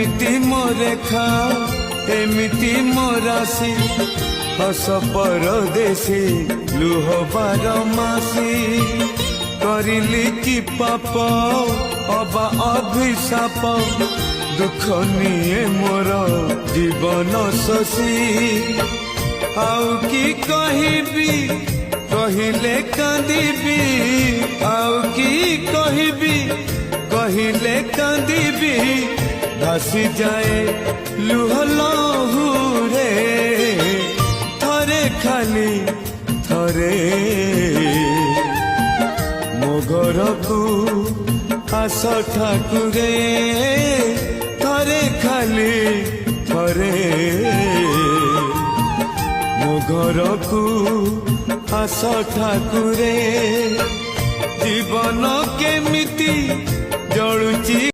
एमिति मो रेखा एमिति मो राशि हस परदेशी लुह बारमासी करिली कि पाप अबा अभिशाप दुख निये मोर जीवन शशि आउ कि कहबी कहिले कांदीबी आउ कि कहबी कहिले कांदीबी भासी जाए लुह लहुरे थरे खाली थरे मो घर को आस ठाकुरे थरे खाली थरे मो घर को आस ठाकुरे जीवन केमिति जलुची।